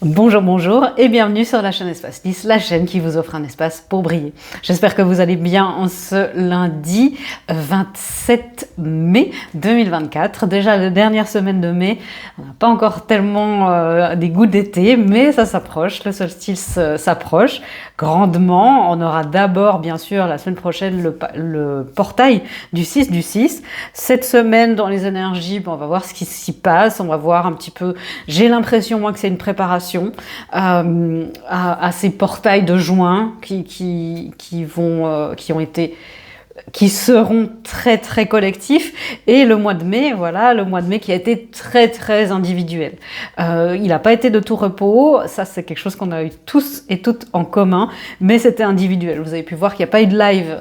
Bonjour, bonjour et bienvenue sur la chaîne Espace 10, la chaîne qui vous offre un espace pour briller. J'espère que vous allez bien en ce lundi 27 mai 2024. Déjà la dernière semaine de mai, on n'a pas encore tellement des goûts d'été, mais ça s'approche, le solstice s'approche grandement. On aura d'abord bien sûr la semaine prochaine le portail du 6 du 6. Cette semaine dans les énergies, on va voir ce qui s'y passe, on va voir un petit peu, j'ai l'impression moi que c'est une préparation à ces portails de juin qui seront très très collectifs, et le mois de mai, voilà, le mois de mai qui a été très très individuel. Il n'a pas été de tout repos, ça c'est quelque chose qu'on a eu tous et toutes en commun, mais c'était individuel. Vous avez pu voir qu'il n'y a pas eu de live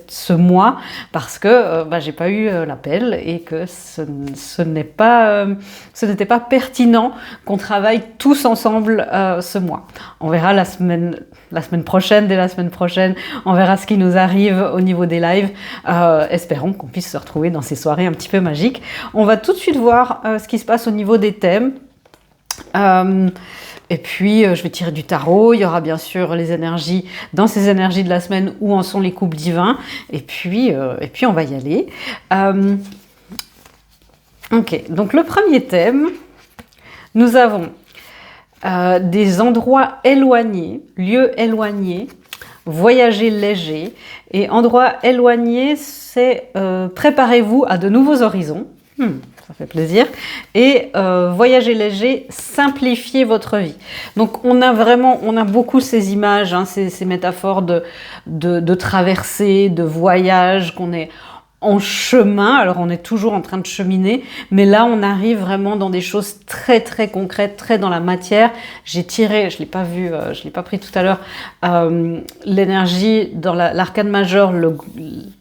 ce mois parce que j'ai pas eu l'appel et que ce n'était pas pertinent qu'on travaille tous ensemble ce mois. On verra la semaine prochaine, dès la semaine prochaine, on verra ce qui nous arrive au niveau des lives. Espérons qu'on puisse se retrouver dans ces soirées un petit peu magiques. On va tout de suite voir ce qui se passe au niveau des thèmes. Et puis, je vais tirer du tarot. Il y aura bien sûr les énergies, dans ces énergies de la semaine, où en sont les couples divins. Et puis on va y aller. Ok, donc le premier thème, nous avons des endroits éloignés, lieux éloignés, voyager léger. Et endroits éloignés, c'est préparez-vous à de nouveaux horizons. Ça fait plaisir. Et voyager léger, simplifier votre vie. Donc on a beaucoup ces images, hein, ces métaphores de traversée, de voyage, qu'on est en chemin. Alors on est toujours en train de cheminer, mais là on arrive vraiment dans des choses très très concrètes, très dans la matière. J'ai tiré, je l'ai pas vu, je l'ai pas pris tout à l'heure, l'énergie dans l'arcane majeur,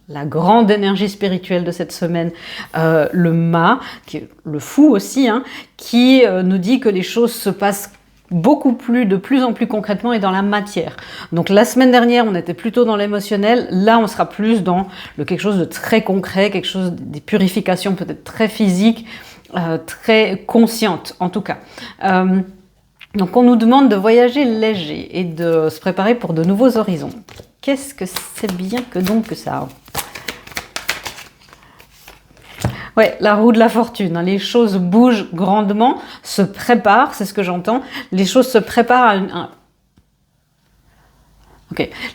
la grande énergie spirituelle de cette semaine, le mât, qui est le fou aussi, hein, qui nous dit que les choses se passent de plus en plus concrètement et dans la matière. Donc la semaine dernière, on était plutôt dans l'émotionnel. Là, on sera plus dans quelque chose de très concret, quelque chose, des purifications peut-être très physiques, très conscientes en tout cas. Donc on nous demande de voyager léger et de se préparer pour de nouveaux horizons. Qu'est-ce que c'est bien que donc que ça ? Ouais, la roue de la fortune, hein. Les choses bougent grandement, se préparent, c'est ce que j'entends. Les choses se préparent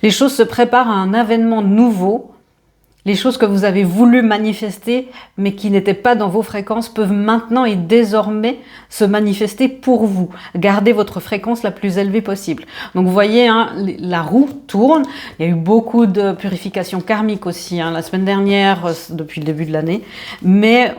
Les choses se préparent à un événement nouveau. Les choses que vous avez voulu manifester, mais qui n'étaient pas dans vos fréquences, peuvent maintenant et désormais se manifester pour vous. Gardez votre fréquence la plus élevée possible. Donc vous voyez, hein, la roue tourne. Il y a eu beaucoup de purification karmique aussi, hein, la semaine dernière, depuis le début de l'année. Mais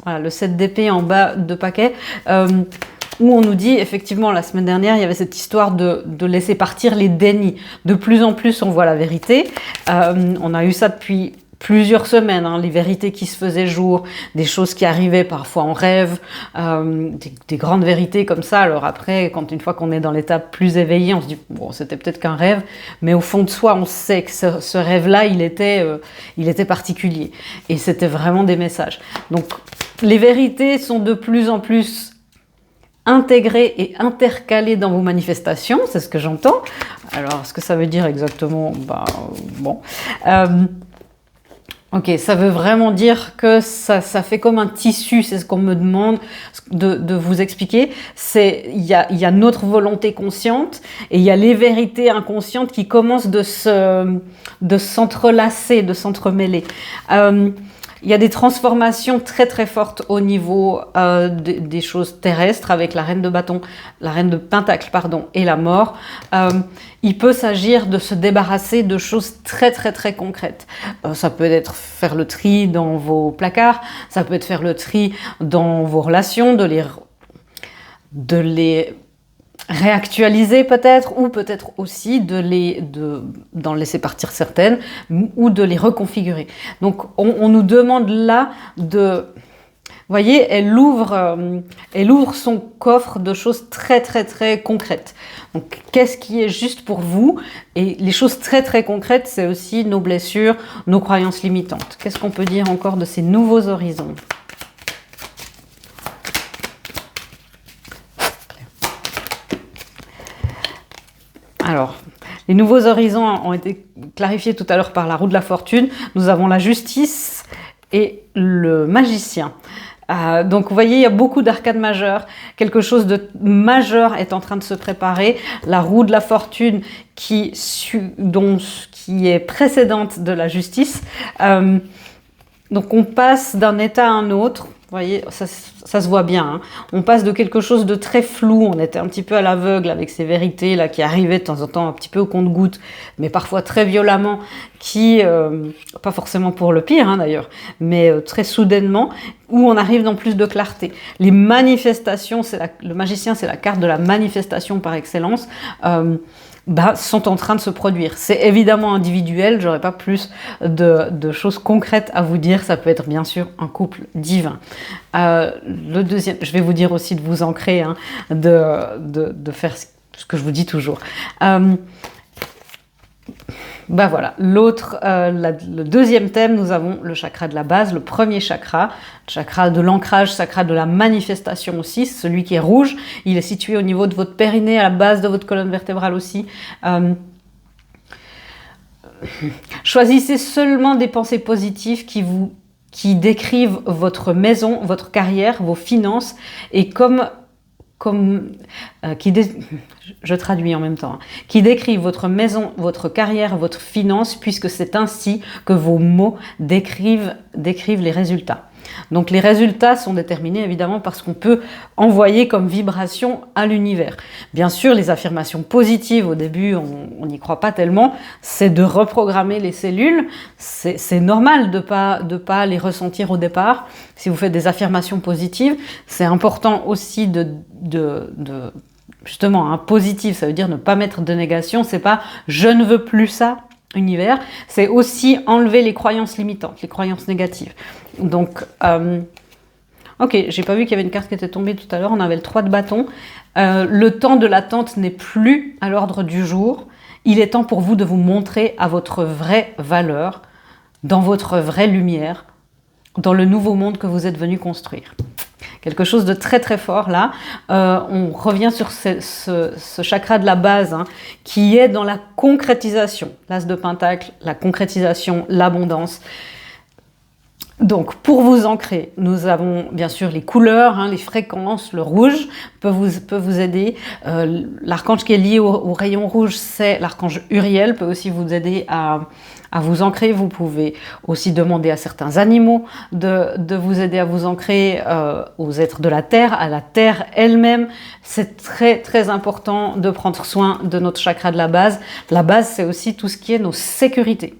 voilà, le 7 d'épée en bas de paquet, où on nous dit, effectivement, la semaine dernière, il y avait cette histoire de laisser partir les dénis. De plus en plus, on voit la vérité. On a eu ça depuis plusieurs semaines, hein, les vérités qui se faisaient jour, des choses qui arrivaient parfois en rêve, des grandes vérités comme ça. Alors après, une fois qu'on est dans l'étape plus éveillée, on se dit bon, c'était peut-être qu'un rêve, mais au fond de soi, on sait que ce rêve-là, il était particulier, et c'était vraiment des messages. Donc les vérités sont de plus en plus intégrées et intercalées dans vos manifestations, c'est ce que j'entends. Alors, ce que ça veut dire exactement, bon. Ok, ça veut vraiment dire que ça fait comme un tissu, c'est ce qu'on me demande de vous expliquer. Il y a notre volonté consciente et il y a les vérités inconscientes qui commencent de s'entrelacer, de s'entremêler. Il y a des transformations très très fortes au niveau des choses terrestres avec la reine de bâton, la reine de pentacle, et la mort. Il peut s'agir de se débarrasser de choses très très très concrètes. Ça peut être faire le tri dans vos placards, ça peut être faire le tri dans vos relations, de les réactualiser peut-être, ou peut-être aussi d'en laisser partir certaines, ou de les reconfigurer. Donc on nous demande là de... Vous voyez, elle ouvre son coffre de choses très très très concrètes. Donc qu'est-ce qui est juste pour vous? Et les choses très très concrètes, c'est aussi nos blessures, nos croyances limitantes. Qu'est-ce qu'on peut dire encore de ces nouveaux horizons? Alors, les nouveaux horizons ont été clarifiés tout à l'heure par la roue de la fortune. Nous avons la justice et le magicien. Donc vous voyez, il y a beaucoup d'arcades majeures, quelque chose de majeur est en train de se préparer. La roue de la fortune qui est précédente de la justice. Donc on passe d'un état à un autre. Vous voyez, ça se voit bien. Hein. On passe de quelque chose de très flou. On était un petit peu à l'aveugle avec ces vérités là qui arrivaient de temps en temps un petit peu au compte-gouttes, mais parfois très violemment, pas forcément pour le pire hein, d'ailleurs, mais très soudainement, où on arrive dans plus de clarté. Les manifestations, le magicien, c'est la carte de la manifestation par excellence. Sont en train de se produire. C'est évidemment individuel, j'aurais pas plus de choses concrètes à vous dire, ça peut être bien sûr un couple divin. Le deuxième, je vais vous dire aussi de vous ancrer, hein, de faire ce que je vous dis toujours. Voilà, le deuxième thème, nous avons le chakra de la base, le premier chakra, le chakra de l'ancrage, chakra de la manifestation aussi, celui qui est rouge, il est situé au niveau de votre périnée, à la base de votre colonne vertébrale aussi. Choisissez seulement des pensées positives qui décrivent votre maison, votre carrière, vos finances, et je traduis en même temps, hein, qui décrivent votre maison, votre carrière, votre finance, puisque c'est ainsi que vos mots décrivent les résultats. Donc les résultats sont déterminés évidemment par ce qu'on peut envoyer comme vibration à l'univers. Bien sûr, les affirmations positives, au début, on n'y croit pas tellement, c'est de reprogrammer les cellules. C'est normal de pas les ressentir au départ. Si vous faites des affirmations positives, c'est important aussi justement, un positif, ça veut dire ne pas mettre de négation, c'est pas « je ne veux plus ça », univers, c'est aussi enlever les croyances limitantes, les croyances négatives. Donc, ok, j'ai pas vu qu'il y avait une carte qui était tombée tout à l'heure, on avait le 3 de bâton. Le temps de l'attente n'est plus à l'ordre du jour. Il est temps pour vous de vous montrer à votre vraie valeur, dans votre vraie lumière, dans le nouveau monde que vous êtes venu construire. Quelque chose de très très fort là. On revient sur ce chakra de la base hein, qui est dans la concrétisation. L'as de Pentacle, la concrétisation, l'abondance. Donc pour vous ancrer, nous avons bien sûr les couleurs, hein, les fréquences, le rouge peut vous aider. L'archange qui est lié au rayon rouge, c'est l'archange Uriel, peut aussi vous aider à vous ancrer. Vous pouvez aussi demander à certains animaux de vous aider à vous ancrer, aux êtres de la terre, à la terre elle-même. C'est très très important de prendre soin de notre chakra de la base. La base, c'est aussi tout ce qui est nos sécurités.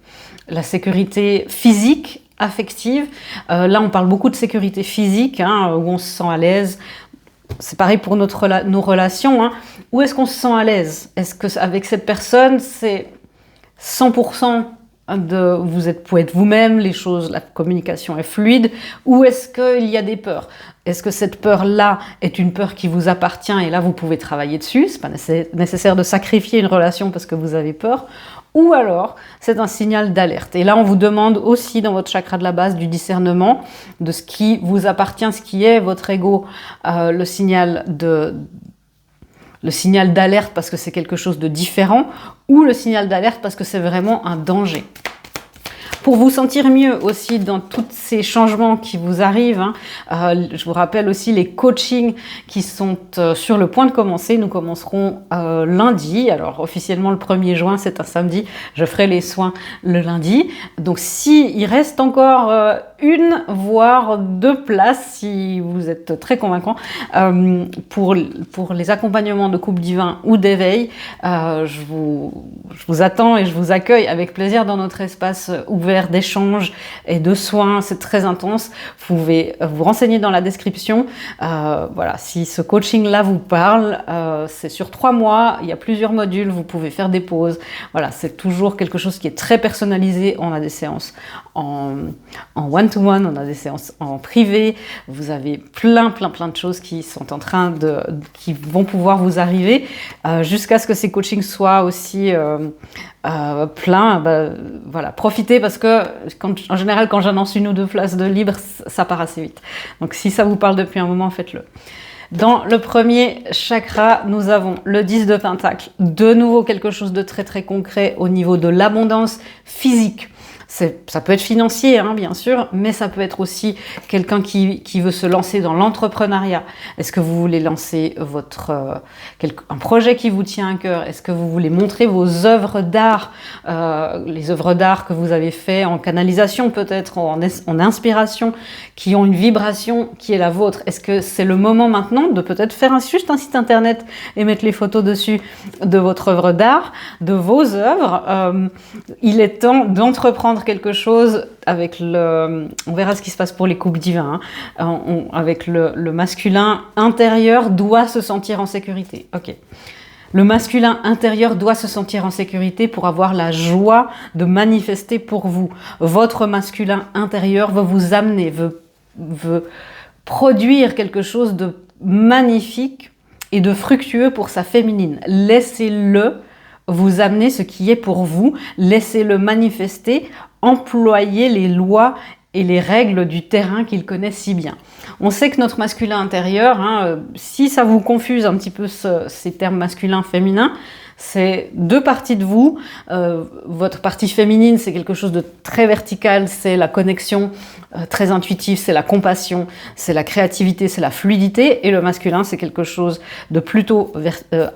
La sécurité physique, affective. Là, on parle beaucoup de sécurité physique, hein, où on se sent à l'aise. C'est pareil pour nos relations. Hein. Où est-ce qu'on se sent à l'aise? Est-ce qu'avec cette personne, c'est 100% vous pouvez être vous-même, la communication est fluide, ou est-ce qu'il y a des peurs? Est-ce que cette peur-là est une peur qui vous appartient et là vous pouvez travailler dessus? C'est pas nécessaire de sacrifier une relation parce que vous avez peur. Ou alors, c'est un signal d'alerte. Et là, on vous demande aussi dans votre chakra de la base du discernement de ce qui vous appartient, ce qui est votre ego, le signal d'alerte parce que c'est quelque chose de différent, ou le signal d'alerte parce que c'est vraiment un danger. Pour vous sentir mieux aussi dans tous ces changements qui vous arrivent, hein, je vous rappelle aussi les coachings qui sont sur le point de commencer. Nous commencerons lundi. Alors officiellement le 1er juin, c'est un samedi. Je ferai les soins le lundi. Donc il reste encore une voire 2 places, si vous êtes très convaincant, pour les accompagnements de couple divin ou d'éveil. Je vous attends et je vous accueille avec plaisir dans notre espace ouvert d'échanges et de soins. C'est très intense. Vous pouvez vous renseigner dans la description. Voilà, si ce coaching-là vous parle, c'est sur 3 mois. Il y a plusieurs modules. Vous pouvez faire des pauses. Voilà, c'est toujours quelque chose qui est très personnalisé. On a des séances en one-to-one, on a des séances en privé. Vous avez plein de choses qui sont en train qui vont pouvoir vous arriver jusqu'à ce que ces coachings soient aussi plein. Voilà, profitez parce que en général, quand j'annonce 1 ou 2 places de libre, ça part assez vite. Donc si ça vous parle depuis un moment, faites-le. Dans le premier chakra, nous avons le 10 de Pentacle. De nouveau, quelque chose de très très concret au niveau de l'abondance physique. Ça peut être financier, hein, bien sûr, mais ça peut être aussi quelqu'un qui veut se lancer dans l'entrepreneuriat. Est-ce que vous voulez lancer un projet qui vous tient à cœur? Est-ce que vous voulez montrer vos œuvres d'art, les œuvres d'art que vous avez fait en canalisation peut-être, en inspiration, qui ont une vibration qui est la vôtre? Est-ce que c'est le moment maintenant de peut-être faire juste un site internet et mettre les photos dessus de votre œuvre d'art, de vos œuvres? Il est temps d'entreprendre quelque chose avec on verra ce qui se passe pour les couples divins, hein. Avec le masculin intérieur doit se sentir en sécurité. Ok. Le masculin intérieur doit se sentir en sécurité pour avoir la joie de manifester pour vous. Votre masculin intérieur veut vous amener, veut produire quelque chose de magnifique et de fructueux pour sa féminine. Laissez-le vous amener ce qui est pour vous, laissez-le manifester, employez les lois et les règles du terrain qu'il connaît si bien. On sait que notre masculin intérieur, hein, si ça vous confuse un petit peu ces termes masculin-féminin, c'est deux parties de vous. Votre partie féminine, c'est quelque chose de très vertical, c'est la connexion très intuitive, c'est la compassion, c'est la créativité, c'est la fluidité. Et le masculin, c'est quelque chose de plutôt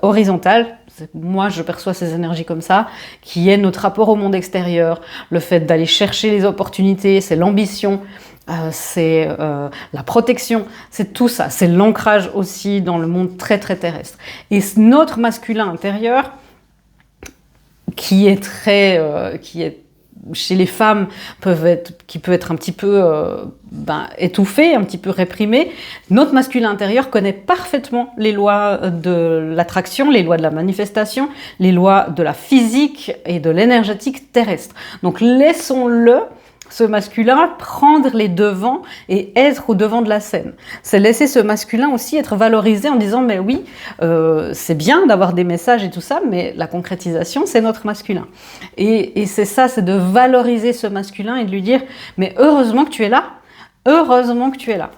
horizontal. Moi, je perçois ces énergies comme ça, qui est notre rapport au monde extérieur, le fait d'aller chercher les opportunités, c'est l'ambition, c'est la protection, c'est tout ça, c'est l'ancrage aussi dans le monde très très terrestre. Et notre masculin intérieur, qui est chez les femmes qui peut être un petit peu étouffé, un petit peu réprimé. Notre masculin intérieur connaît parfaitement les lois de l'attraction, les lois de la manifestation, les lois de la physique et de l'énergétique terrestre. Donc laissons-le, ce masculin, prendre les devants et être au devant de la scène. C'est laisser ce masculin aussi être valorisé en disant mais oui, c'est bien d'avoir des messages et tout ça, mais la concrétisation, c'est notre masculin. Et c'est ça, c'est de valoriser ce masculin et de lui dire mais heureusement que tu es là, heureusement que tu es là.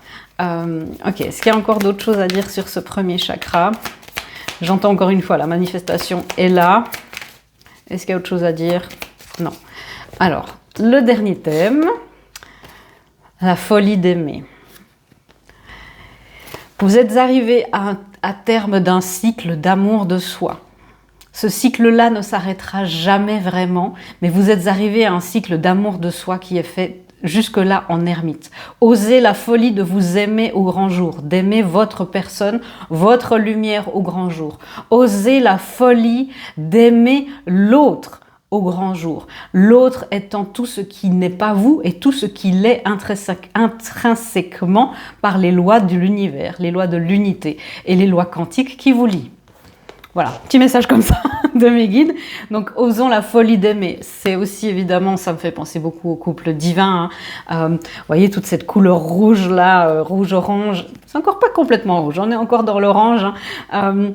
Ok, est-ce qu'il y a encore d'autres choses à dire sur ce premier chakra? J'entends encore une fois, la manifestation est là. Est-ce qu'il y a autre chose à dire? Non. Alors, le dernier thème, la folie d'aimer. Vous êtes arrivé à terme d'un cycle d'amour de soi. Ce cycle-là ne s'arrêtera jamais vraiment, mais vous êtes arrivé à un cycle d'amour de soi qui est fait jusque-là en ermite. Osez la folie de vous aimer au grand jour, d'aimer votre personne, votre lumière au grand jour. Osez la folie d'aimer l'autre au grand jour. L'autre étant tout ce qui n'est pas vous et tout ce qui l'est intrinsèquement par les lois de l'univers, les lois de l'unité et les lois quantiques qui vous lient. Voilà, petit message comme ça de mes guides. Donc, osons la folie d'aimer. C'est aussi, évidemment, ça me fait penser beaucoup au couple divin. Hein. Vous voyez, toute cette couleur rouge là, rouge-orange. C'est encore pas complètement rouge, on est encore dans l'orange. Hein.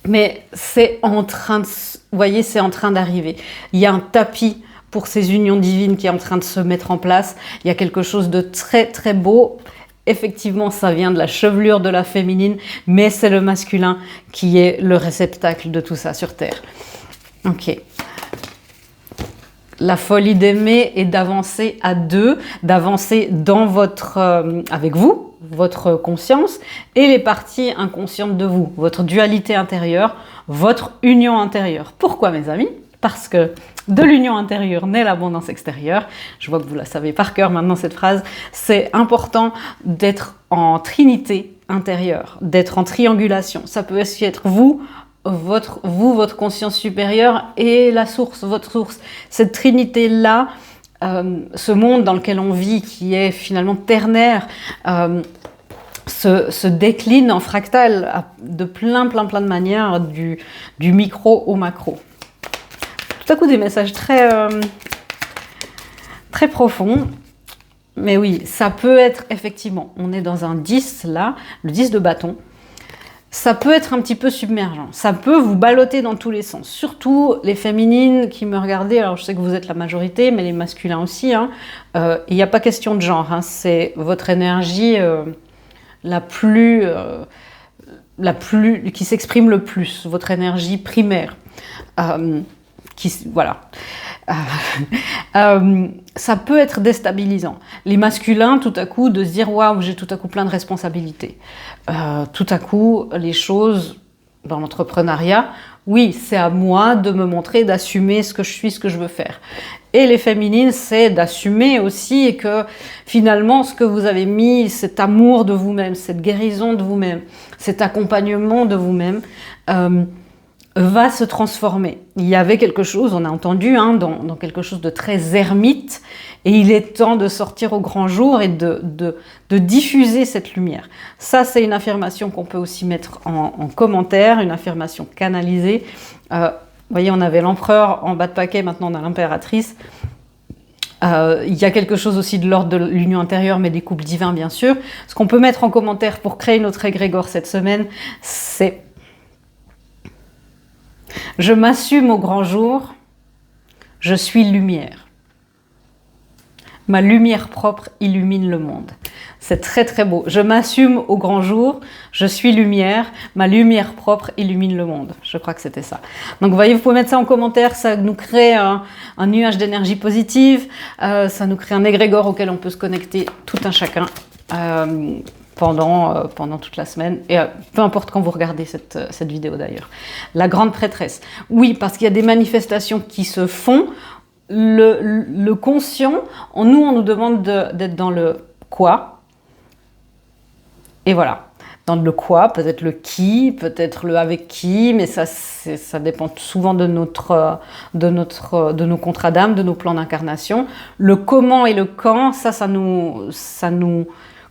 Mais c'est en train de... Vous voyez, c'est en train d'arriver. Il y a un tapis pour ces unions divines qui est en train de se mettre en place. Il y a quelque chose de très, très beau. Effectivement, ça vient de la chevelure de la féminine, mais c'est le masculin qui est le réceptacle de tout ça sur Terre. Ok. La folie d'aimer est d'avancer à deux, d'avancer dans avec vous, votre conscience, et les parties inconscientes de vous, votre dualité intérieure, votre union intérieure. Pourquoi, mes amis? Parce que de l'union intérieure naît l'abondance extérieure. Je vois que vous la savez par cœur maintenant cette phrase. C'est important d'être en trinité intérieure, d'être en triangulation. Ça peut aussi être votre conscience supérieure et la source, votre source. Cette trinité-là, ce monde dans lequel on vit, qui est finalement ternaire, se décline en fractal de plein de manières, du micro au macro. Tout à coup, des messages très profonds. Mais oui, ça peut être, effectivement, on est dans un 10 là, le 10 de bâton. Ça peut être un petit peu submergent. Ça peut vous ballotter dans tous les sens. Surtout les féminines qui me regardez. Alors, je sais que vous êtes la majorité, mais les masculins aussi. Hein. Il n'y a pas question de genre. Hein. C'est votre énergie la plus qui s'exprime le plus, votre énergie primaire. Voilà. Ça peut être déstabilisant. Les masculins, tout à coup, de se dire « Waouh, j'ai tout à coup plein de responsabilités ». Tout à coup, les choses dans l'entrepreneuriat, oui, c'est à moi de me montrer, d'assumer ce que je suis, ce que je veux faire. Et les féminines, c'est d'assumer aussi et que finalement, ce que vous avez mis, cet amour de vous-même, cette guérison de vous-même, cet accompagnement de vous-même, va se transformer. Il y avait quelque chose, on a entendu, dans quelque chose de très ermite, et il est temps de sortir au grand jour et de diffuser cette lumière. Ça, c'est une affirmation qu'on peut aussi mettre en commentaire, une affirmation canalisée. Vous voyez, on avait l'empereur en bas de paquet, maintenant on a l'impératrice. Il y a quelque chose aussi de l'ordre de l'union intérieure, mais des couples divins, bien sûr. Ce qu'on peut mettre en commentaire pour créer notre égrégore cette semaine, c'est « Je m'assume au grand jour, je suis lumière. Ma lumière propre illumine le monde. » C'est très très beau. Je m'assume au grand jour, je suis lumière, ma lumière propre illumine le monde. Je crois que c'était ça. Donc vous voyez, vous pouvez mettre ça en commentaire, ça nous crée un nuage d'énergie positive, ça nous crée un égrégore auquel on peut se connecter tout un chacun pendant toute la semaine, et peu importe quand vous regardez cette vidéo d'ailleurs. La grande prêtresse. Oui, parce qu'il y a des manifestations qui se font. Le conscient, on nous demande d'être dans le quoi. Et voilà, dans le quoi, peut-être le qui, peut-être le avec qui, mais ça dépend souvent de nos contrats d'âme, de nos plans d'incarnation. Le comment et le quand, ça nous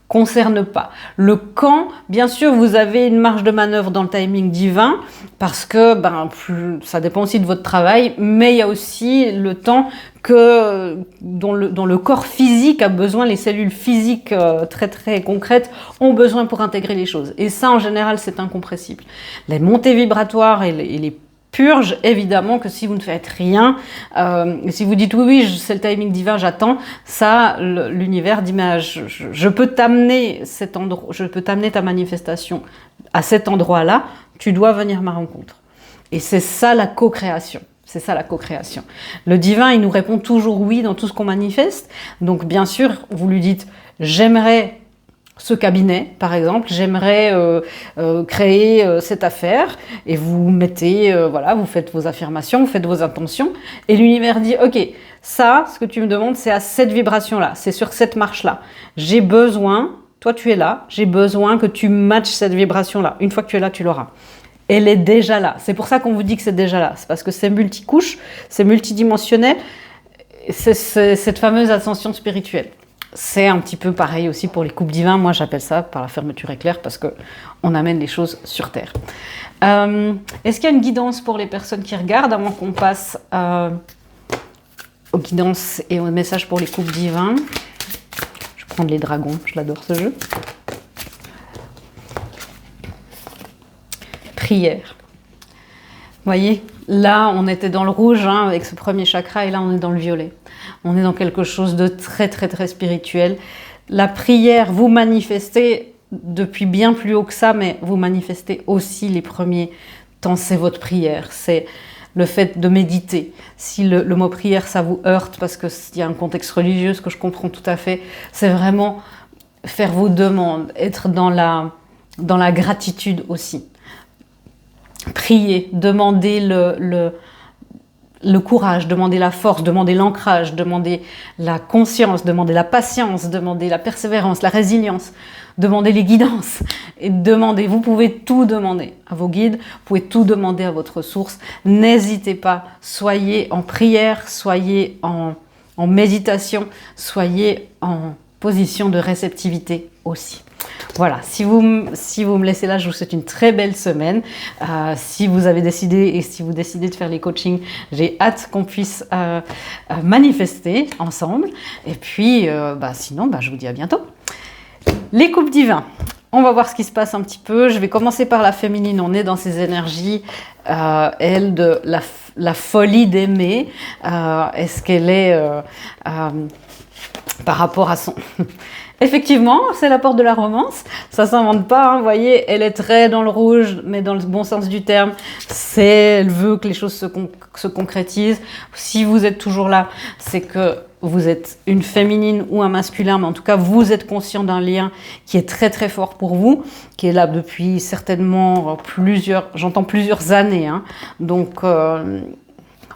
concerne pas. Le quand, bien sûr, vous avez une marge de manœuvre dans le timing divin, parce que ça dépend aussi de votre travail, mais il y a aussi le temps dont le corps physique a besoin, les cellules physiques très très concrètes ont besoin pour intégrer les choses. Et ça, en général, c'est incompressible. Les montées vibratoires et les purges, évidemment que si vous ne faites rien, si vous dites oui, c'est le timing divin, j'attends, ça, l'univers dit mais je peux t'amener ta manifestation à cet endroit-là, tu dois venir à ma rencontre. Et c'est ça la co-création. C'est ça la co-création. Le divin, il nous répond toujours oui dans tout ce qu'on manifeste. Donc bien sûr, vous lui dites j'aimerais ce cabinet, par exemple, j'aimerais créer cette affaire, et vous mettez, vous faites vos affirmations, vous faites vos intentions, et l'univers dit, ok, ça, ce que tu me demandes, c'est à cette vibration-là, c'est sur cette marche-là. J'ai besoin, toi tu es là, j'ai besoin que tu matches cette vibration-là. Une fois que tu es là, tu l'auras. Elle est déjà là. C'est pour ça qu'on vous dit que c'est déjà là. C'est parce que c'est multicouche, c'est multidimensionnel, c'est cette fameuse ascension spirituelle. C'est un petit peu pareil aussi pour les couples divins. Moi, j'appelle ça par la fermeture éclair parce qu'on amène les choses sur Terre. Est-ce qu'il y a une guidance pour les personnes qui regardent avant qu'on passe aux guidances et aux messages pour les couples divins? Je vais prendre les dragons, je l'adore ce jeu. Prière. Vous voyez, là, on était dans le rouge avec ce premier chakra, et là, on est dans le violet. On est dans quelque chose de très, très, très spirituel. La prière, vous manifestez depuis bien plus haut que ça, mais vous manifestez aussi les premiers temps, c'est votre prière. C'est le fait de méditer. Si le mot prière, ça vous heurte parce qu'il y a un contexte religieux, ce que je comprends tout à fait, c'est vraiment faire vos demandes, être dans la gratitude aussi. Prier, demander le courage, demander la force, demander l'ancrage, demander la conscience, demander la patience, demander la persévérance, la résilience, demander les guidances. Et vous pouvez tout demander à vos guides, vous pouvez tout demander à votre source. N'hésitez pas, soyez en prière, soyez en méditation, soyez en position de réceptivité aussi. Voilà, si vous me laissez là, je vous souhaite une très belle semaine. Si vous avez décidé et si vous décidez de faire les coachings, j'ai hâte qu'on puisse manifester ensemble. Et puis, sinon, je vous dis à bientôt. Les couples divins, on va voir ce qui se passe un petit peu. Je vais commencer par la féminine. On est dans ces énergies, elle, de la folie d'aimer. Est-ce qu'elle est... par rapport à son... Effectivement, c'est la porte de la romance, ça s'invente pas, hein, vous voyez, elle est très dans le rouge, mais dans le bon sens du terme, elle veut que les choses se concrétisent. Si vous êtes toujours là, c'est que vous êtes une féminine ou un masculin, mais en tout cas, vous êtes conscient d'un lien qui est très très fort pour vous, qui est là depuis certainement plusieurs années, hein. Donc...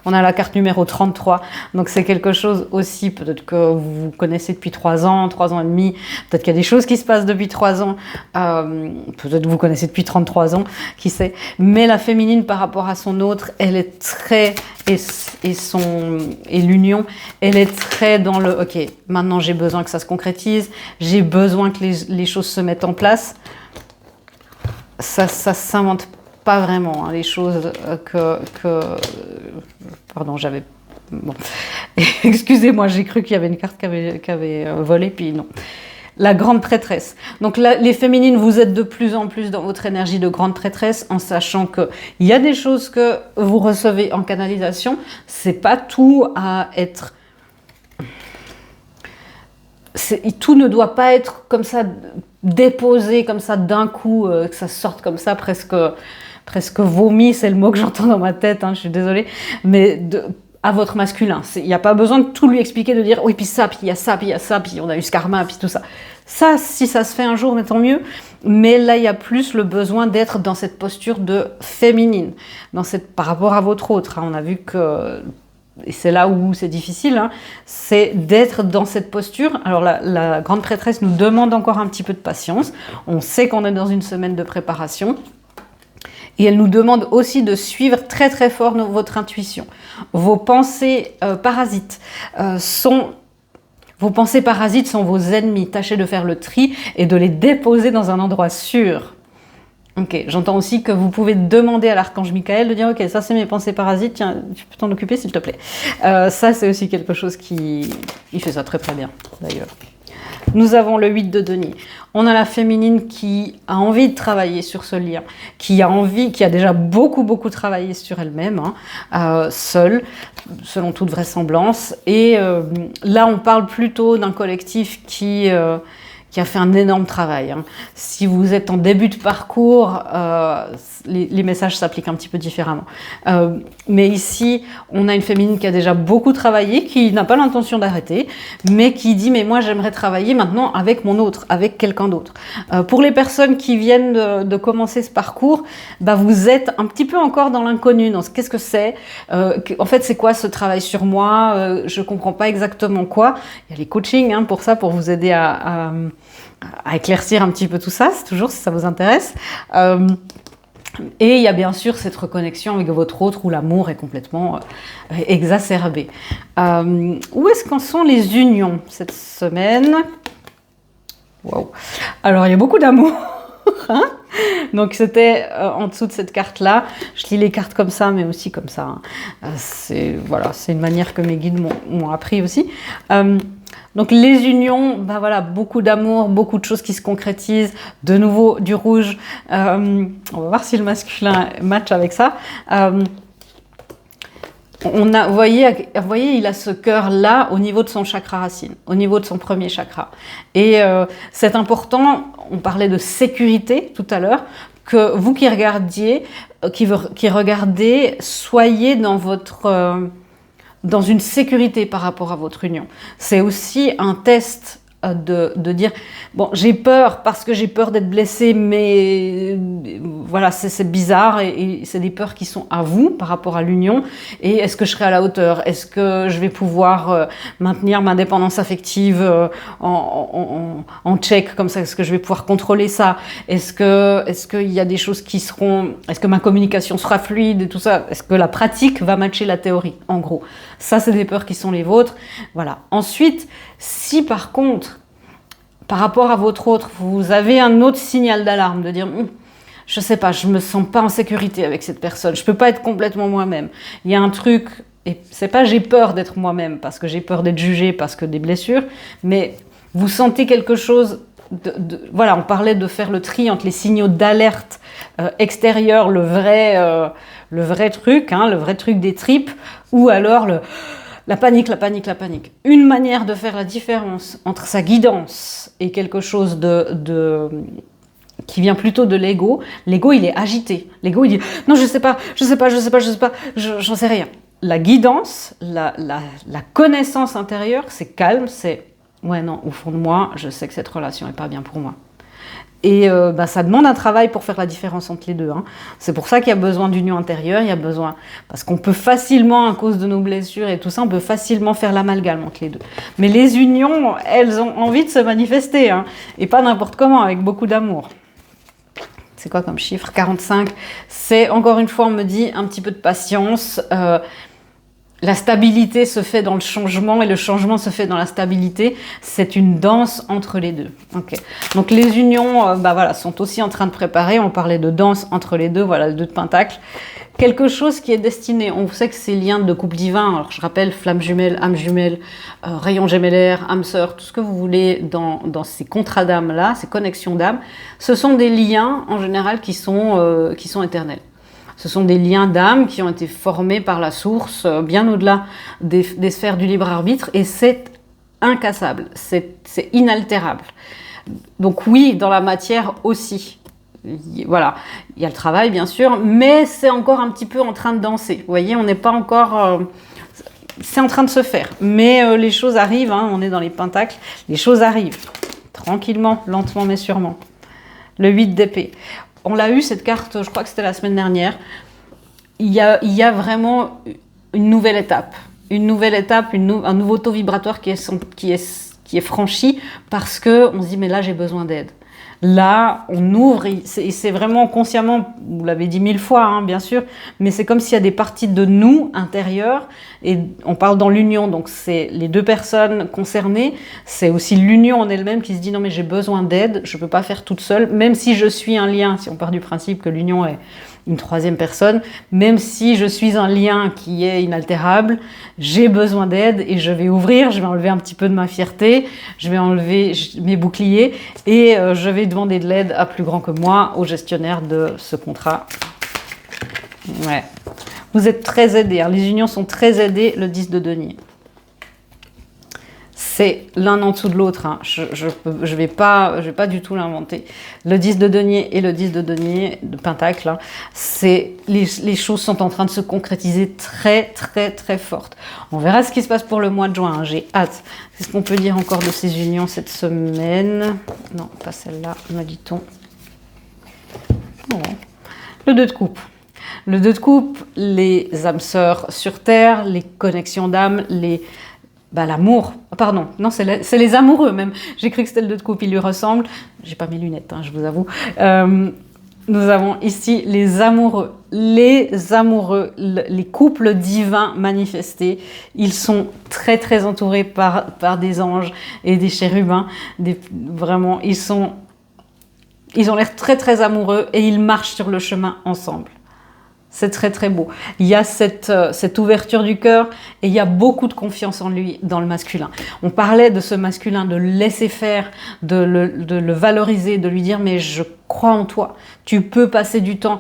on a la carte numéro 33, donc c'est quelque chose aussi, peut-être que vous connaissez depuis 3 ans et demi, peut-être qu'il y a des choses qui se passent depuis 3 ans, peut-être que vous connaissez depuis 33 ans, qui sait. Mais la féminine par rapport à son autre, elle est très, et l'union, elle est très dans le, ok, maintenant j'ai besoin que ça se concrétise, j'ai besoin que les choses se mettent en place. Ça s'invente pas vraiment, hein, les choses pardon, j'avais... Bon. Excusez-moi, j'ai cru qu'il y avait une carte qui avait volé, puis non. La grande prêtresse. Donc là, les féminines, vous êtes de plus en plus dans votre énergie de grande prêtresse, en sachant qu'il y a des choses que vous recevez en canalisation. C'est pas tout à être... Tout ne doit pas être comme ça, déposé comme ça d'un coup, que ça sorte comme ça, presque vomi, c'est le mot que j'entends dans ma tête, hein, je suis désolée, mais à votre masculin. Il n'y a pas besoin de tout lui expliquer, de dire oui, puis ça, puis il y a ça, puis il y a ça, puis on a eu ce karma, puis tout ça. Ça, si ça se fait un jour, mais tant mieux. Mais là, il y a plus le besoin d'être dans cette posture de féminine, par rapport à votre autre. Hein. On a vu que, et c'est là où c'est difficile, hein, c'est d'être dans cette posture. Alors la grande prêtresse nous demande encore un petit peu de patience. On sait qu'on est dans une semaine de préparation. Et elle nous demande aussi de suivre très très fort votre intuition. Vos pensées parasites sont vos ennemis. Tâchez de faire le tri et de les déposer dans un endroit sûr. Ok, j'entends aussi que vous pouvez demander à l'archange Michael de dire ok, ça c'est mes pensées parasites, tiens, tu peux t'en occuper s'il te plaît. Ça c'est aussi quelque chose il fait ça très très bien d'ailleurs. Nous avons le 8 de denier. On a la féminine qui a envie de travailler sur ce lien, qui a déjà beaucoup travaillé sur elle-même, hein, seule, selon toute vraisemblance. Et là, on parle plutôt d'un collectif qui a fait un énorme travail. Hein. Si vous êtes en début de parcours, les messages s'appliquent un petit peu différemment. Mais ici, on a une féminine qui a déjà beaucoup travaillé, qui n'a pas l'intention d'arrêter, mais qui dit « mais moi j'aimerais travailler maintenant avec mon autre, avec quelqu'un d'autre ». Pour les personnes qui viennent de commencer ce parcours, bah, vous êtes un petit peu encore dans l'inconnu. Qu'est-ce que c'est en fait, c'est quoi ce travail sur moi je ne comprends pas exactement quoi. Il y a les coachings hein, pour ça, pour vous aider à éclaircir un petit peu tout ça, c'est toujours si ça vous intéresse. Et il y a bien sûr cette reconnexion avec votre autre où l'amour est complètement exacerbé. Où est-ce qu'en sont les unions cette semaine? Wow. Alors il y a beaucoup d'amour. Hein, donc c'était en dessous de cette carte-là. Je lis les cartes comme ça, mais aussi comme ça. Hein. C'est une manière que mes guides m'ont appris aussi. Donc les unions, ben voilà, beaucoup d'amour, beaucoup de choses qui se concrétisent. De nouveau du rouge. On va voir si le masculin match avec ça. Vous voyez, il a ce cœur-là au niveau de son chakra racine, au niveau de son premier chakra. Et c'est important, on parlait de sécurité tout à l'heure, que vous qui regardiez, qui regardez, soyez dans une sécurité par rapport à votre union. C'est aussi un test de dire bon, j'ai peur parce que j'ai peur d'être blessée, mais voilà, c'est bizarre et c'est des peurs qui sont à vous par rapport à l'union. Et est-ce que je serai à la hauteur? Est-ce que je vais pouvoir maintenir ma dépendance affective en check comme ça? Est-ce que je vais pouvoir contrôler ça? Est-ce qu'il y a des choses qui seront... Est-ce que ma communication sera fluide et tout ça? Est-ce que la pratique va matcher la théorie? En gros, ça c'est des peurs qui sont les vôtres. Voilà. Ensuite, si par contre, par rapport à votre autre, vous avez un autre signal d'alarme de dire je sais pas, je me sens pas en sécurité avec cette personne, je peux pas être complètement moi-même. Il y a un truc, et c'est pas j'ai peur d'être moi-même parce que j'ai peur d'être jugée parce que des blessures, mais vous sentez quelque chose voilà, on parlait de faire le tri entre les signaux d'alerte extérieurs, le vrai truc, hein, le vrai truc des tripes, ou alors La panique, la panique, la panique. Une manière de faire la différence entre sa guidance et quelque chose qui vient plutôt de l'ego. L'ego, il est agité. L'ego, il dit « Non, je sais pas, j'en sais rien ». La guidance, la connaissance intérieure, c'est calme, c'est « Ouais, non, au fond de moi, je sais que cette relation n'est pas bien pour moi ». Et ça demande un travail pour faire la différence entre les deux. Hein. C'est pour ça qu'il y a besoin d'union intérieure, il y a besoin... Parce qu'on peut facilement, à cause de nos blessures et tout ça, on peut facilement faire l'amalgame entre les deux. Mais les unions, elles ont envie de se manifester, hein, et pas n'importe comment, avec beaucoup d'amour. C'est quoi comme chiffre? 45. C'est, encore une fois, on me dit, un petit peu de patience. La stabilité se fait dans le changement et le changement se fait dans la stabilité. C'est une danse entre les deux. Okay. Donc les unions sont aussi en train de préparer. On parlait de danse entre les deux, voilà, le 2 de Pentacle. Quelque chose qui est destiné, on sait que c'est liens de couple divin, alors je rappelle flamme jumelle, âme jumelle, rayon gémellaire, âme sœur, tout ce que vous voulez dans ces contrats d'âme-là, ces connexions d'âme, ce sont des liens en général qui sont éternels. Ce sont des liens d'âme qui ont été formés par la source, bien au-delà des sphères du libre arbitre, et c'est incassable, c'est inaltérable. Donc oui, dans la matière aussi. Voilà, il y a le travail bien sûr, mais c'est encore un petit peu en train de danser. Vous voyez, on n'est pas encore... c'est en train de se faire, mais les choses arrivent, hein, on est dans les pentacles, les choses arrivent, tranquillement, lentement mais sûrement. Le 8 d'épée. On l'a eu cette carte, je crois que c'était la semaine dernière. Il y a vraiment une nouvelle étape. Une nouvelle étape, un nouveau taux vibratoire qui est franchi parce qu'on se dit mais là j'ai besoin d'aide. Là, on ouvre, et c'est vraiment consciemment, vous l'avez dit 1000 fois, hein, bien sûr, mais c'est comme s'il y a des parties de nous intérieures, et on parle dans l'union, donc c'est les deux personnes concernées, c'est aussi l'union en elle-même qui se dit non mais j'ai besoin d'aide, je ne peux pas faire toute seule, même si je suis un lien, si on part du principe que l'union est une troisième personne, même si je suis un lien qui est inaltérable, j'ai besoin d'aide et je vais ouvrir, je vais enlever un petit peu de ma fierté, je vais enlever mes boucliers et je vais demander de l'aide à plus grand que moi, au gestionnaire de ce contrat. Ouais. Vous êtes très aidés, hein. Les unions sont très aidées, le 10 de denier. C'est l'un en dessous de l'autre, hein. Je vais pas du tout l'inventer. Le 10 de denier et le 10 de denier, de pentacle, hein, les choses sont en train de se concrétiser très très très fortes. On verra ce qui se passe pour le mois de juin, hein. J'ai hâte. Qu'est-ce qu'on peut dire encore de ces unions cette semaine? Non, pas celle-là, me dit-on. Oh. Le 2 de coupe. Le 2 de coupe, les âmes sœurs sur terre, les connexions d'âme, l'amour, pardon, non, c'est les amoureux même. J'ai cru que c'était le 2 de coupe, il lui ressemble. J'ai pas mes lunettes, hein, je vous avoue. Nous avons ici les amoureux, les couples divins manifestés. Ils sont très très entourés par des anges et des chérubins. Vraiment, ils ont l'air très très amoureux et ils marchent sur le chemin ensemble. C'est très très beau. Il y a cette ouverture du cœur et il y a beaucoup de confiance en lui dans le masculin. On parlait de ce masculin, de le laisser faire, de le valoriser, de lui dire mais je crois en toi. Tu peux passer du temps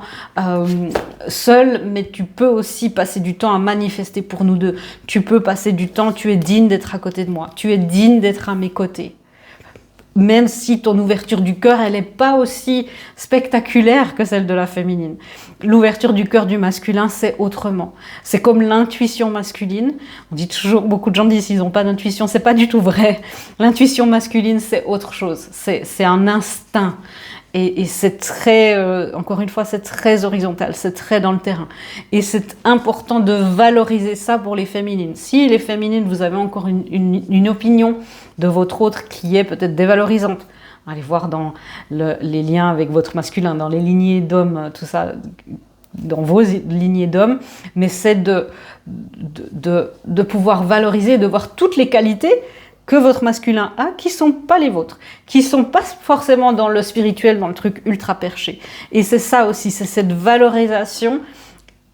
seul, mais tu peux aussi passer du temps à manifester pour nous deux. Tu peux passer du temps, tu es digne d'être à côté de moi. Tu es digne d'être à mes côtés. Même si ton ouverture du cœur, elle n'est pas aussi spectaculaire que celle de la féminine. L'ouverture du cœur du masculin, c'est autrement. C'est comme l'intuition masculine. On dit toujours, beaucoup de gens disent qu'ils n'ont pas d'intuition, c'est pas du tout vrai. L'intuition masculine, c'est autre chose. C'est un instinct. Et c'est très, encore une fois, c'est très horizontal, c'est très dans le terrain. Et c'est important de valoriser ça pour les féminines. Si les féminines, vous avez encore une opinion de votre autre qui est peut-être dévalorisante, allez voir dans les liens avec votre masculin, dans les lignées d'hommes, tout ça, dans vos lignées d'hommes, mais c'est de pouvoir valoriser, de voir toutes les qualités que votre masculin a, qui sont pas les vôtres, qui sont pas forcément dans le spirituel, dans le truc ultra perché. Et c'est ça aussi, c'est cette valorisation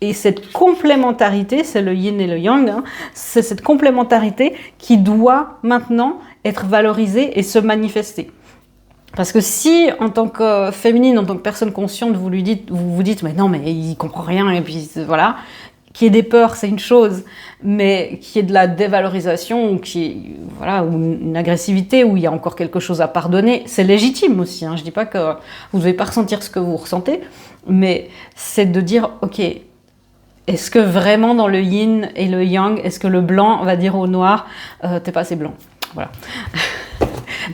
et cette complémentarité, c'est le yin et le yang, hein, c'est cette complémentarité qui doit maintenant être valorisée et se manifester. Parce que si, en tant que féminine, en tant que personne consciente, vous vous dites, mais non, mais il comprend rien, et puis voilà, qu'il y ait des peurs, c'est une chose, mais qu'il y ait de la dévalorisation, ou voilà, ou une agressivité, où il y a encore quelque chose à pardonner, c'est légitime aussi. Hein. Je ne dis pas que vous ne devez pas ressentir ce que vous ressentez, mais c'est de dire, ok, est-ce que vraiment dans le yin et le yang, est-ce que le blanc va dire au noir, t'es pas assez blanc? Voilà.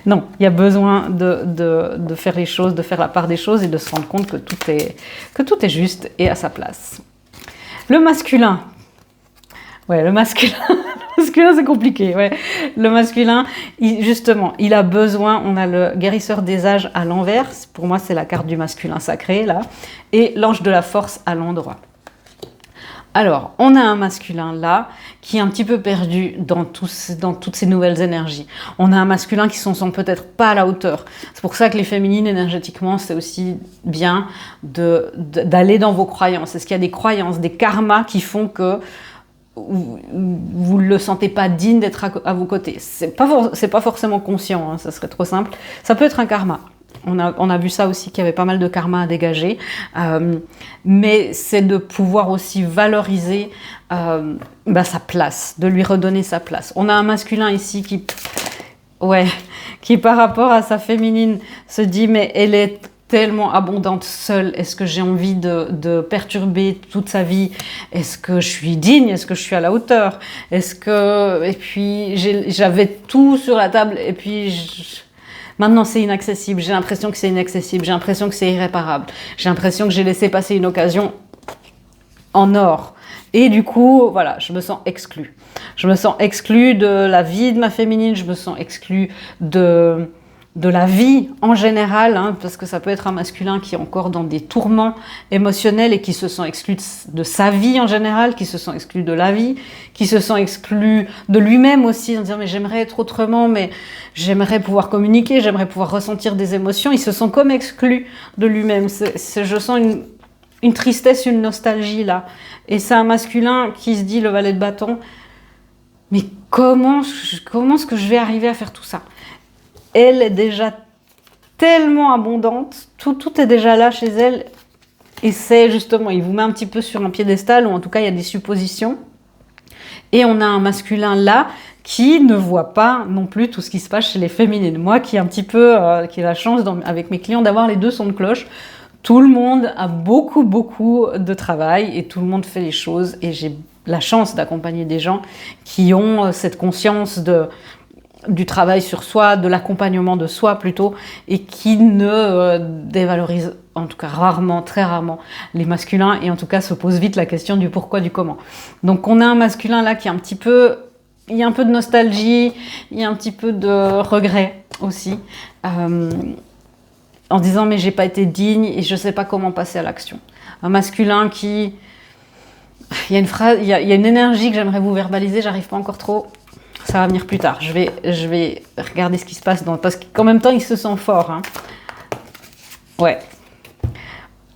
Non, il y a besoin de faire les choses, de faire la part des choses et de se rendre compte que tout est juste et à sa place. Le masculin. Ouais, le masculin, le masculin c'est compliqué. Ouais. Le masculin, justement, il a besoin, on a le guérisseur des âges à l'envers, pour moi c'est la carte du masculin sacré là, et l'ange de la force à l'endroit. Alors, on a un masculin là qui est un petit peu perdu dans toutes ces nouvelles énergies. On a un masculin qui ne sont peut-être pas à la hauteur. C'est pour ça que les féminines énergétiquement, c'est aussi bien d'aller dans vos croyances. Est-ce qu'il y a des croyances, des karmas qui font que vous ne le sentez pas digne d'être à vos côtés? C'est pas forcément conscient, hein, ça serait trop simple. Ça peut être un karma. On a vu ça aussi, qu'il y avait pas mal de karma à dégager. Mais c'est de pouvoir aussi valoriser sa place, de lui redonner sa place. On a un masculin ici qui par rapport à sa féminine se dit mais elle est tellement abondante seule, est-ce que j'ai envie de perturber toute sa vie? Est-ce que je suis digne? Est-ce que je suis à la hauteur? Et puis j'avais tout sur la table et puis maintenant c'est inaccessible, j'ai l'impression que c'est inaccessible, j'ai l'impression que c'est irréparable, j'ai l'impression que j'ai laissé passer une occasion en or. Et du coup, voilà, je me sens exclue. Je me sens exclue de la vie de ma féminine, je me sens exclue de la vie en général, hein, parce que ça peut être un masculin qui est encore dans des tourments émotionnels et qui se sent exclu de sa vie en général, qui se sent exclu de la vie, qui se sent exclu de lui-même aussi, en disant mais j'aimerais être autrement, mais j'aimerais pouvoir communiquer, j'aimerais pouvoir ressentir des émotions. Il se sent comme exclu de lui-même. Je sens une tristesse, une nostalgie là. Et c'est un masculin qui se dit, le valet de bâton, mais comment est-ce que je vais arriver à faire tout ça? Elle est déjà tellement abondante, tout est déjà là chez elle, et c'est justement, il vous met un petit peu sur un piédestal, ou en tout cas il y a des suppositions, et on a un masculin là qui ne voit pas non plus tout ce qui se passe chez les féminines. Moi qui ai un petit peu, qui ai la chance avec mes clients d'avoir les deux sons de cloche, tout le monde a beaucoup de travail et tout le monde fait les choses, et j'ai la chance d'accompagner des gens qui ont cette conscience du travail sur soi, de l'accompagnement de soi plutôt, et qui ne dévalorisent en tout cas rarement, très rarement, les masculins, et en tout cas se posent vite la question du pourquoi, du comment. Donc on a un masculin là qui est il y a un peu de nostalgie, il y a un petit peu de regret aussi, en disant mais j'ai pas été digne et je sais pas comment passer à l'action. Un masculin qui... Il y a une phrase, il y a une énergie que j'aimerais vous verbaliser, j'arrive pas encore trop. Ça va venir plus tard. Je vais regarder ce qui se passe parce qu'en même temps, il se sent fort. Hein. Ouais.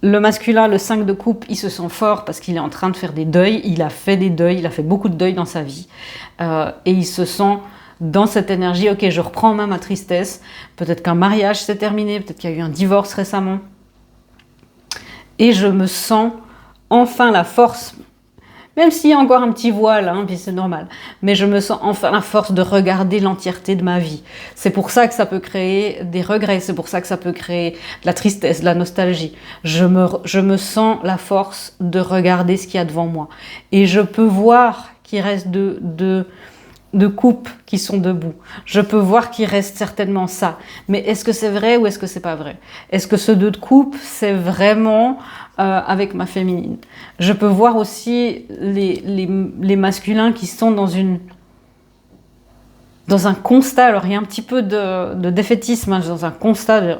Le masculin, le 5 de coupe, il se sent fort parce qu'il est en train de faire des deuils. Il a fait des deuils, il a fait beaucoup de deuils dans sa vie. Et il se sent dans cette énergie, ok, je reprends en main ma tristesse. Peut-être qu'un mariage s'est terminé, peut-être qu'il y a eu un divorce récemment. Et je me sens enfin la force. Même s'il y a encore un petit voile, hein, puis c'est normal. Mais je me sens enfin la force de regarder l'entièreté de ma vie. C'est pour ça que ça peut créer des regrets, c'est pour ça que ça peut créer de la tristesse, de la nostalgie. Je me sens la force de regarder ce qu'il y a devant moi. Et je peux voir qu'il reste de coupes qui sont debout. Je peux voir qu'il reste certainement ça. Mais est-ce que c'est vrai ou est-ce que c'est pas vrai? Est-ce que ce 2 de coupe, c'est vraiment avec ma féminine? Je peux voir aussi les masculins qui sont dans un constat. Alors il y a un petit peu de défaitisme, hein, dans un constat de...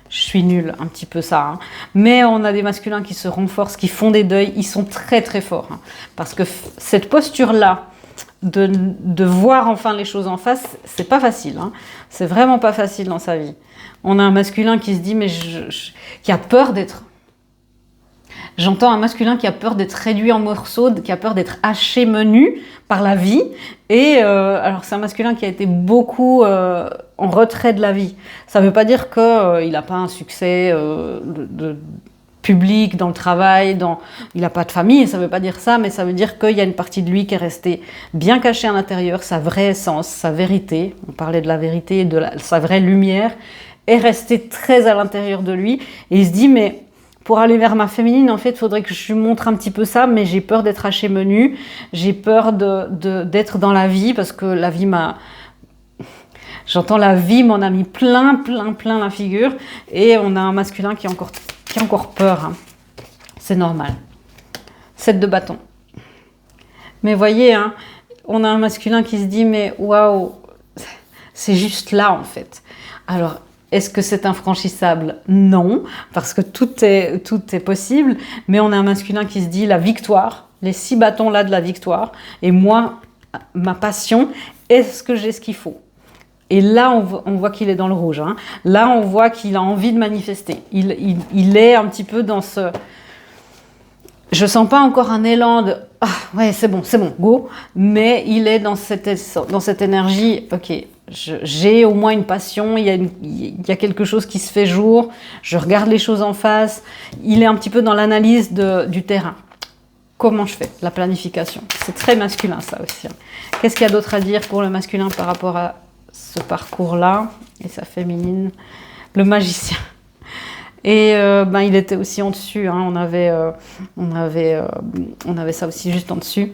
Je suis nulle, un petit peu ça. Hein. Mais on a des masculins qui se renforcent, qui font des deuils. Ils sont très très forts. Hein, parce que cette posture-là, de voir enfin les choses en face, c'est pas facile. Hein. C'est vraiment pas facile dans sa vie. On a un masculin qui se dit, mais qui a peur d'être... J'entends un masculin qui a peur d'être réduit en morceaux, qui a peur d'être haché menu par la vie. Et alors c'est un masculin qui a été beaucoup en retrait de la vie. Ça ne veut pas dire qu'il n'a pas un succès public, dans le travail, il n'a pas de famille, ça ne veut pas dire ça, mais ça veut dire qu'il y a une partie de lui qui est restée bien cachée à l'intérieur, sa vraie essence, sa vérité, on parlait de la vérité, sa vraie lumière, est restée très à l'intérieur de lui, et il se dit, mais pour aller vers ma féminine, en fait, il faudrait que je lui montre un petit peu ça, mais j'ai peur d'être haché menu, j'ai peur d'être dans la vie, parce que la vie m'a... J'entends la vie m'en a mis plein la figure, et on a un masculin qui a encore peur. Hein. C'est normal. 7 de bâton. Mais voyez, hein, on a un masculin qui se dit, mais waouh, c'est juste là en fait. Alors, est-ce que c'est infranchissable? Non, parce que tout est possible, mais on a un masculin qui se dit la victoire, les 6 bâtons là de la victoire, et moi, ma passion, est-ce que j'ai ce qu'il faut? Et là, on voit qu'il est dans le rouge. Hein. Là, on voit qu'il a envie de manifester. Il est un petit peu dans ce... Je sens pas encore un élan de « Ah, ouais, c'est bon, go !» Mais il est dans cette énergie « Ok, j'ai au moins une passion, il y a quelque chose qui se fait jour, je regarde les choses en face. » Il est un petit peu dans l'analyse du terrain. Comment je fais? La planification. C'est très masculin, ça aussi. Hein. Qu'est-ce qu'il y a d'autre à dire pour le masculin par rapport à ce parcours-là et sa féminine? Le magicien. Et il était aussi en dessus, hein. on avait ça aussi juste en dessus.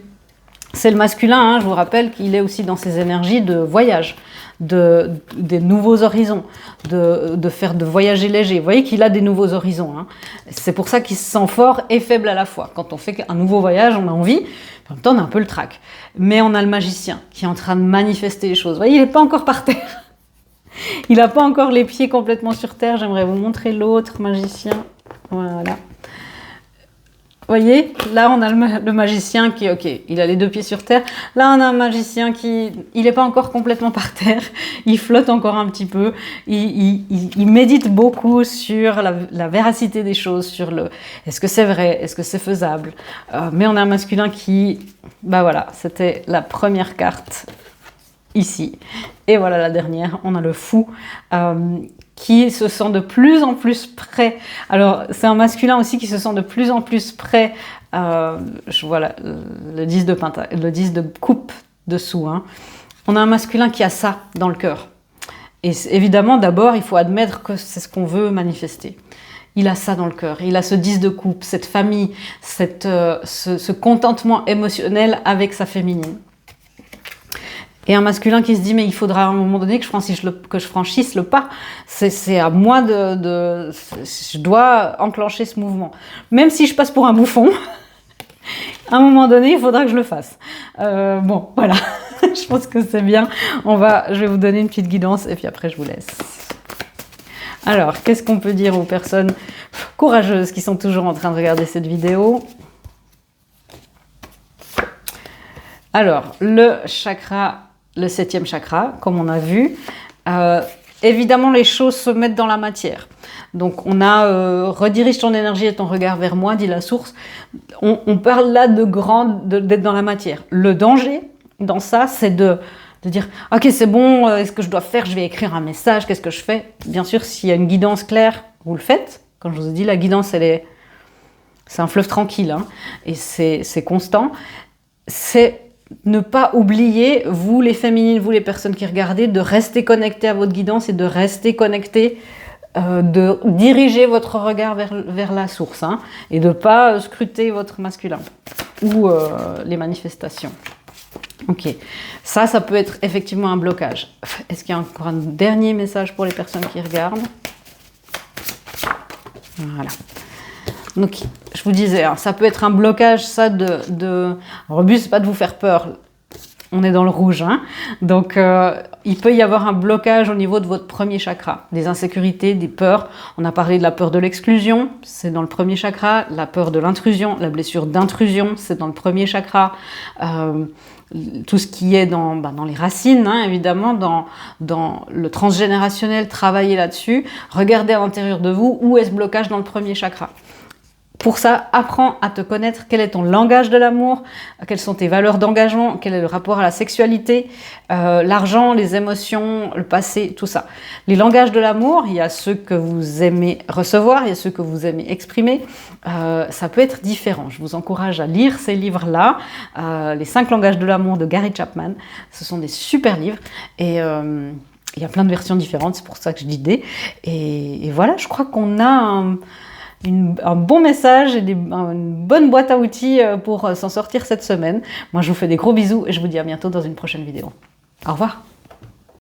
C'est le masculin, hein, je vous rappelle qu'il est aussi dans ses énergies de voyage, des nouveaux horizons, de voyager léger. Vous voyez qu'il a des nouveaux horizons. Hein. C'est pour ça qu'il se sent fort et faible à la fois. Quand on fait un nouveau voyage, on a envie, en même temps on a un peu le trac. Mais on a le magicien qui est en train de manifester les choses. Vous voyez, il n'est pas encore par terre. Il n'a pas encore les pieds complètement sur terre. J'aimerais vous montrer l'autre magicien. Voilà. Vous voyez, là on a le magicien qui, ok, il a les 2 pieds sur terre. Là on a un magicien qui, il n'est pas encore complètement par terre. Il flotte encore un petit peu. Il médite beaucoup sur la véracité des choses, sur est-ce que c'est vrai, est-ce que c'est faisable. Mais on a un masculin qui, voilà, c'était la première carte ici. Et voilà la dernière, on a le fou qui se sent de plus en plus prêt. Alors, c'est un masculin aussi qui se sent de plus en plus prêt. Voilà, le 10 de coupe dessous. Hein. On a un masculin qui a ça dans le cœur. Et évidemment, d'abord, il faut admettre que c'est ce qu'on veut manifester. Il a ça dans le cœur. Il a ce 10 de coupe, cette famille, ce contentement émotionnel avec sa féminine. Et un masculin qui se dit, mais il faudra à un moment donné que je franchisse le pas. C'est à moi je dois enclencher ce mouvement. Même si je passe pour un bouffon, à un moment donné, il faudra que je le fasse. Bon, voilà. Je pense que c'est bien. Je vais vous donner une petite guidance et puis après, je vous laisse. Alors, qu'est-ce qu'on peut dire aux personnes courageuses qui sont toujours en train de regarder cette vidéo? Alors, le 7e chakra, comme on a vu, évidemment, les choses se mettent dans la matière. Donc, on a redirige ton énergie et ton regard vers moi, dit la source. On parle là d'être dans la matière. Le danger dans ça, c'est de dire « Ok, c'est bon, est-ce que je dois faire? Je vais écrire un message, qu'est-ce que je fais ?» Bien sûr, s'il y a une guidance claire, vous le faites. Comme je vous ai dit, la guidance, c'est un fleuve tranquille, hein, et c'est constant. C'est ne pas oublier, vous les féminines, vous les personnes qui regardez, de rester connectés à votre guidance et de rester connectés, de diriger votre regard vers la source, hein, et de ne pas scruter votre masculin ou les manifestations. Ok, ça peut être effectivement un blocage. Est-ce qu'il y a encore un dernier message pour les personnes qui regardent? Voilà. Donc, je vous disais, hein, ça peut être un blocage, ça, Alors, le but, c'est pas de vous faire peur. On est dans le rouge, hein. Donc, il peut y avoir un blocage au niveau de votre premier chakra. Des insécurités, des peurs. On a parlé de la peur de l'exclusion, c'est dans le premier chakra. La peur de l'intrusion, la blessure d'intrusion, c'est dans le premier chakra. Tout ce qui est dans les racines, hein, évidemment, dans le transgénérationnel, travailler là-dessus. Regardez à l'intérieur de vous, où est ce blocage dans le premier chakra. Pour ça, apprends à te connaître, quel est ton langage de l'amour, quelles sont tes valeurs d'engagement, quel est le rapport à la sexualité, l'argent, les émotions, le passé, tout ça. Les langages de l'amour, il y a ceux que vous aimez recevoir, il y a ceux que vous aimez exprimer. Ça peut être différent. Je vous encourage à lire ces livres-là, les 5 langages de l'amour de Gary Chapman. Ce sont des super livres et il y a plein de versions différentes, c'est pour ça que je dis des. Et voilà, je crois qu'on a un bon message et une bonne boîte à outils pour s'en sortir cette semaine. Moi, je vous fais des gros bisous et je vous dis à bientôt dans une prochaine vidéo. Au revoir.